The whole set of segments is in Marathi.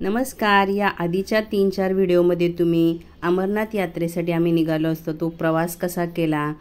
नमस्कार। या आधीच्या 3-4 व्हिडिओमध्ये तुम्ही अमरनाथ यात्रेसाठी आम्ही निघालो असतो तो प्रवास कसा केला,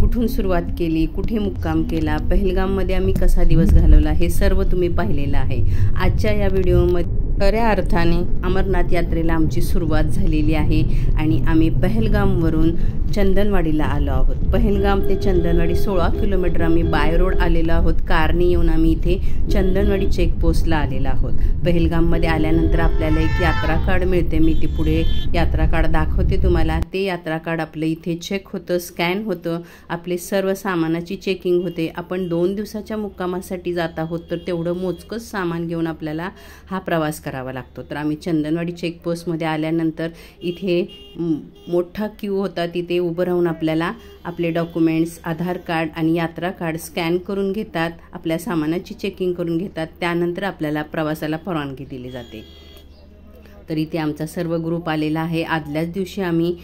कुठून सुरुवात केली, कुठे मुक्काम केला, पहलगाममध्ये आम्ही कसा दिवस घालवला हे सर्व तुम्ही पाहिलेलं आहे। आजच्या या व्हिडिओमध्ये खऱ्या अर्थाने अमरनाथ यात्रेला आमची सुरुवात झालेली आहे आणि आम्ही पहलगामवरून चंदनवाडीला आलो आहोत। पहलगाम ते चंदनवाडी 16 किलोमीटर आम्ही बाय रोड आलेलो आहोत। कारने येऊन आम्ही इथे चंदनवाडी चेकपोस्टला आलेलो आहोत। पहलगाममध्ये आल्यानंतर आपल्याला एक यात्रा कार्ड मिळते। मी ती पुढे यात्रा कार्ड दाखवते तुम्हाला। ते यात्रा कार्ड आपलं इथे चेक होतं, स्कॅन होतं, आपले सर्व सामानाची चेकिंग होते। आपण 2 दिवसाच्या मुक्कामासाठी जात आहोत तर तेवढं मोजकंच सामान घेऊन आपल्याला हा प्रवास करावा लागतो। तर आम्ही चंदनवाडी चेकपोस्टमध्ये आल्यानंतर इथे मोठा क्यू होता, तिथे उभं राहून आपल्याला आपले डॉक्युमेंट्स, आधार कार्ड आणि यात्रा कार्ड स्कॅन करून घेतात, आपल्या सामानाची चेकिंग करून घेतात, त्यानंतर आपल्याला प्रवासाला परवानगी दिली जाते। तर इथे आमचा सर्व ग्रुप आलेला आहे। आदल्याच दिवशी आम्ही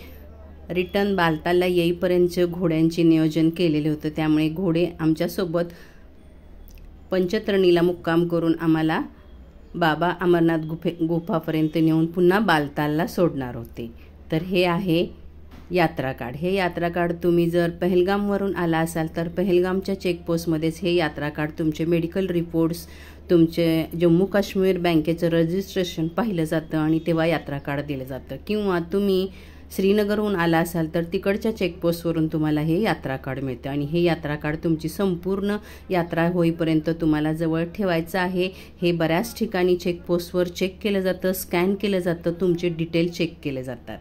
रिटर्न बालतालला येईपर्यंत घोड्यांचे नियोजन केलेले होते, त्यामुळे घोडे आमच्यासोबत पंचतरणीला मुक्काम करून आम्हाला बाबा अमरनाथ गुफापर्यंत नेऊन पुन्हा बालतालला सोडणार होते। तर हे आहे यात्रा कार्ड। हे यात्रा कार्ड तुम्ही जर पहलगामवरून आला असाल तर पहलगामच्या चेकपोस्टमध्येच हे यात्रा कार्ड तुमचे मेडिकल रिपोर्ट्स, तुमचे जम्मू काश्मीर बँकेचं रजिस्ट्रेशन पाहिलं जातं आणि तेव्हा यात्रा कार्ड दिलं जातं। किंवा तुम्ही श्रीनगरहून आला असाल तर तिकडच्या चेकपोस्टवरून तुम्हाला हे यात्रा कार्ड मिळतं आणि हे यात्रा कार्ड तुमची संपूर्ण यात्रा होईपर्यंत तुम्हाला जवळ ठेवायचं आहे। हे बऱ्याच ठिकाणी चेकपोस्टवर चेक केलं जातं, स्कॅन केलं जातं, तुमचे डिटेल चेक केले जातात।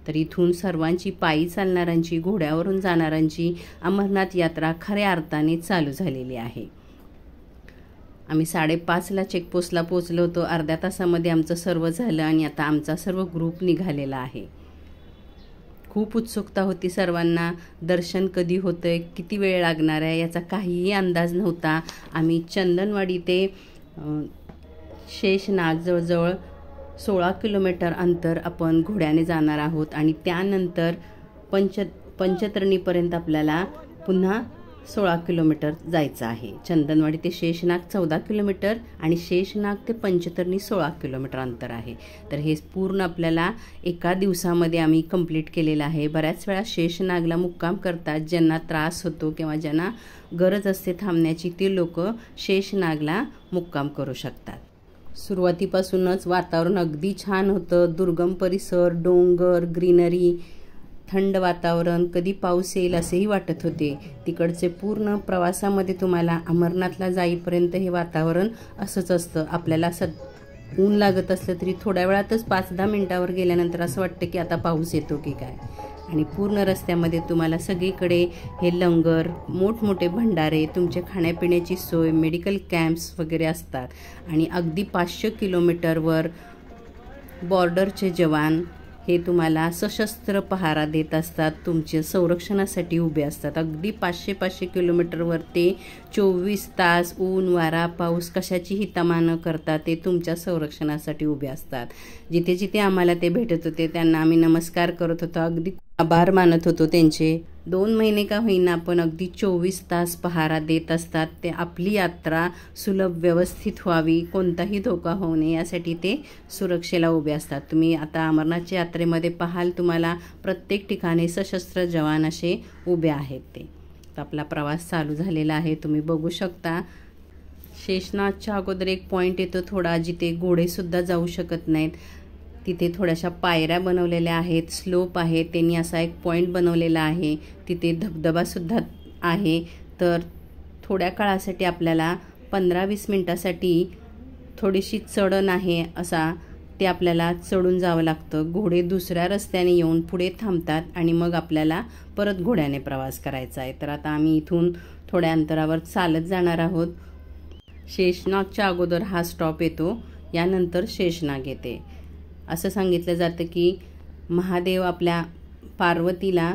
तर इथून सर्वांची पायी चालणाऱ्यांची, घोड्यावरून जाणाऱ्यांची अमरनाथ यात्रा खऱ्या अर्थाने चालू झालेली आहे। आम्ही 5:30ला चेकपोस्टला पोहोचलो होतो। अर्ध्या तासामध्ये आमचं सर्व झालं आणि आता आमचा सर्व ग्रुप निघालेला आहे। खूप उत्सुकता होती सर्वांना, दर्शन कधी होतंय, किती वेळ लागणार आहे याचा काहीही अंदाज नव्हता। आम्ही चंदनवाडी ते शेषनाग जवळजवळ 16 किलोमीटर अंतर आपण घोड्याने जाणार आहोत आणि त्यानंतर पंचतरणीपर्यंत आपल्याला पुन्हा 16 किलोमीटर जायचं आहे। चंदनवाडी ते शेषनाग 14 किलोमीटर आणि शेषनाग ते पंचतरणी 16 किलोमीटर अंतर आहे। तर हे पूर्ण आपल्याला एका दिवसामध्ये आम्ही कंप्लीट केलेलं आहे। बऱ्याच वेळा शेषनागला मुक्काम करतात, ज्यांना त्रास होतो किंवा ज्यांना गरज असते थांबण्याची ते लोक शेषनागला मुक्काम करू शकतात। सुरुवातीपासूनच वातावरण अगदी छान होतं, दुर्गम परिसर, डोंगर, ग्रीनरी, थंड वातावरण, कधी पाऊस येईल असेही वाटत होते। तिकडचे पूर्ण प्रवासामध्ये तुम्हाला अमरनाथला जाईपर्यंत हे वातावरण असंच असतं। आपल्याला ऊन लागत असलं तरी थोड्या वेळातच 5-10 मिनिटावर गेल्यानंतर असं वाटतं की आता पाऊस येतो की काय। आणि पूर्ण रस्त्यामध्ये तुम्हाला सगळीकडे हे लंगर, मोठमोठे भंडारे, तुमचे खाण्यापिण्याची सोय, मेडिकल कॅम्प्स वगैरे असतात आणि अगदी 500 किलोमीटरवर बॉर्डरचे जवान हे तुम्हाला सशस्त्र पहारा देत असतात, तुमच्या संरक्षणासाठी उभे असतात। अगदी 500 किलोमीटरवर ते 24 तास ऊन, वारा, पाऊस कशाचीही तमा न करता ते तुमच्या संरक्षणासाठी उभे असतात। जिथे जिथे आम्हाला ते भेटत होते त्यांना आम्ही नमस्कार करत होतो, अगदी आभार मानत होतो त्यांचे। 2 महिने का होईना पण अगदी 24 तास पहारा देत असतात। ते आपली यात्रा सुलभ, व्यवस्थित व्हावी, कोणताही धोका होऊ नये यासाठी ते सुरक्षेला उभे असतात। तुम्ही आता अमरनाथच्या यात्रेमध्ये पाहाल तुम्हाला प्रत्येक ठिकाणी सशस्त्र जवान असे उभे आहेत ते। तर आपला प्रवास चालू झालेला आहे, तुम्ही बघू शकता। शेषनागच्या अगोदर एक पॉईंट येतो थोडा, जिथे घोडेसुद्धा जाऊ शकत नाहीत, तिथे थोड्याशा पायऱ्या बनवलेल्या आहेत, स्लोप आहे, त्यांनी असा एक पॉईंट बनवलेला आहे, तिथे धबधबासुद्धा आहे। तर थोड्या काळासाठी आपल्याला 15-20 मिनटासाठी थोडीशी चढण आहे असा, ते आपल्याला चढून जावं लागतं। घोडे दुसऱ्या रस्त्याने येऊन पुढे थांबतात आणि मग आपल्याला परत घोड्याने प्रवास करायचा आहे। तर आता आम्ही इथून थोड्या अंतरावर चालत जाणार आहोत। शेषनागच्या अगोदर हा स्टॉप येतो, यानंतर शेषनाग येते। असं सांगितलं जातं की महादेव आपल्या पार्वतीला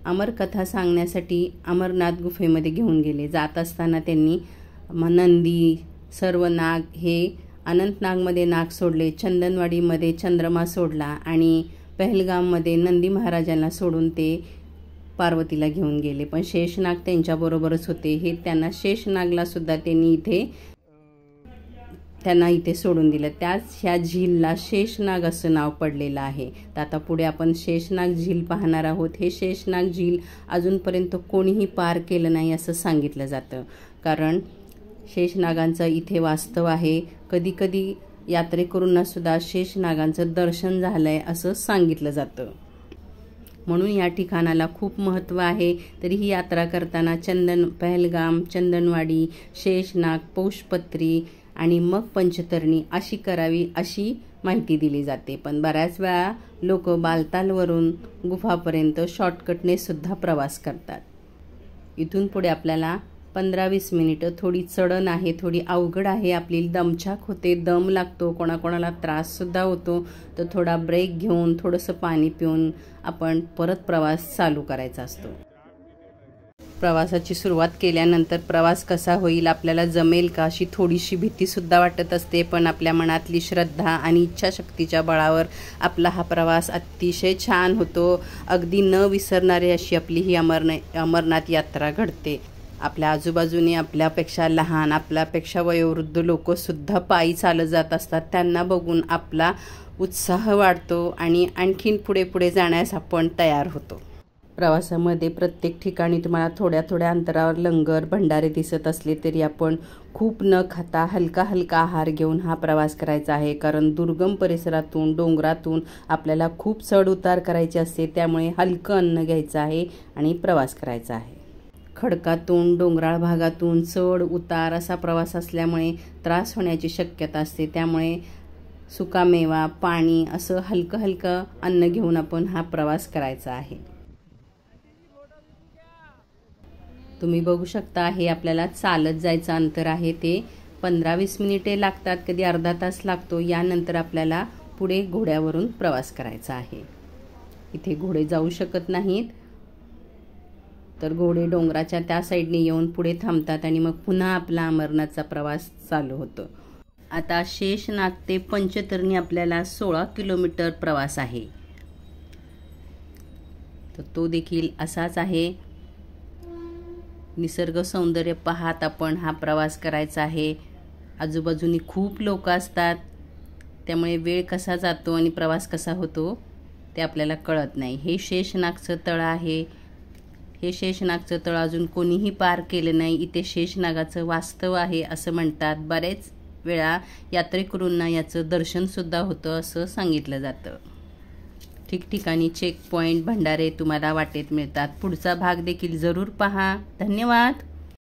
अमरकथा सांगण्यासाठी अमरनाथ गुफेमध्ये घेऊन गेले। जात असताना त्यांनी नंदी, सर्व नाग, हे अनंतनागमध्ये नाग सोडले, चंदनवाडीमध्ये चंद्रमा सोडला आणि पहलगाममध्ये नंदी महाराजांना सोडून ते पार्वतीला घेऊन गेले। पण शेषनाग त्यांच्याबरोबरच होते। हे त्यांना शेषनागला सुद्धा त्यांनी इथे त्यांना इथे सोडून दिलं. त्याच ह्या झीलला शेषनाग असं नाव पडलेलं आहे. तर आता पुढे आपण शेषनाग झील पाहणार आहोत. हे शेषनाग झील अजूनपर्यंत कोणीही पार केलं नाही असं सांगितलं जातं, कारण शेषनागांचं इथे वास्तव आहे. कधीकधी यात्रेकरूंनासुद्धा शेषनागांचं दर्शन झालं आहे असं सांगितलं जातं. म्हणून या ठिकाणाला खूप महत्त्व आहे. तरी ही यात्रा करताना पहलगाम, चंदनवाडी, शेषनाग, पौषपत्री आणि मग पंचतरणी अशी करावी अशी माहिती दिली जाते. पण बऱ्याच वेळा लोक बालतालवरून गुफापर्यंत शॉर्टकटने सुद्धा प्रवास करतात. इथून पुढे आपल्याला 15-20 मिनिटं थोडी चढण आहे, थोडी अवघड आहे. आपली दमछाक होते, दम लागतो, कोणाकोणाला त्राससुद्धा होतो. तर थोडा ब्रेक घेऊन थोडंसं पाणी पिऊन आपण परत प्रवास चालू करायचा असतो. प्रवासाची सुरुवात केल्यानंतर प्रवास कसा होईल, आपल्याला जमेल का, अशी थोडीशी भीतीसुद्धा वाटत असते. पण आपल्या मनातली श्रद्धा आणि इच्छाशक्तीच्या बळावर आपला हा प्रवास अतिशय छान होतो. अगदी न विसरणारी अशी आपली ही अमरनाथ यात्रा घडते. आपल्या आजूबाजूने आपल्यापेक्षा लहान, आपल्यापेक्षा वयोवृद्ध लोकंसुद्धा पायी चालत जात असतात. त्यांना बघून आपला उत्साह वाढतो आणि आणखीन पुढे पुढे जाण्यास आपण तयार होतो. प्रवासामध्ये प्रत्येक ठिकाणी तुम्हाला थोड्या थोड्या अंतरावर लंगर, भंडारे दिसत असले तरी आपण खूप न खाता हलका हलका आहार घेऊन हा प्रवास करायचा आहे. कारण दुर्गम परिसरातून, डोंगरातून आपल्याला खूप चढ उतार करायचे असते. त्यामुळे हलकं अन्न घ्यायचं आहे आणि प्रवास करायचा आहे. खडकातून, डोंगराळ भागातून चढ उतार असा प्रवास असल्यामुळे त्रास होण्याची शक्यता असते. त्यामुळे सुकामेवा, पाणी असं हलकं हलकं अन्न घेऊन आपण हा प्रवास करायचा आहे. तुम्ही बघू शकता, हे आपल्याला चालत जायचं अंतर आहे. ते 15-20 मिनिटे लागतात, कधी अर्धा तास लागतो. यानंतर आपल्याला पुढे घोड्यावरून प्रवास करायचा आहे. इथे घोडे जाऊ शकत नाहीत, तर घोडे डोंगराच्या त्या साईडने येऊन पुढे थांबतात आणि मग पुन्हा आपला अमरनाथचा प्रवास चालू होतो. आता शेषनाग ते पंचतरणी आपल्याला 16 किलोमीटर प्रवास आहे. तर तो देखील असाच आहे. निसर्ग सौंदर्य पाहत आपण हा प्रवास करायचा आहे. आजूबाजूनी खूप लोक असतात, त्यामुळे वेळ कसा जातो आणि प्रवास कसा होतो ते आपल्याला कळत नाही. हे शेषनागचं तळ आहे. हे शेषनागचं तळ अजून कोणीही पार केलं नाही. इथे शेषनागाचं वास्तव आहे असं म्हणतात. बरेच वेळा यात्रेकरूंना याचं दर्शनसुद्धा होतं असं सांगितलं जातं. ठिकठिकाणी चेक पॉईंट, भंडारे तुम्हाला वाटेत मिळतात. पुढचा भाग देखील जरूर पहा. धन्यवाद.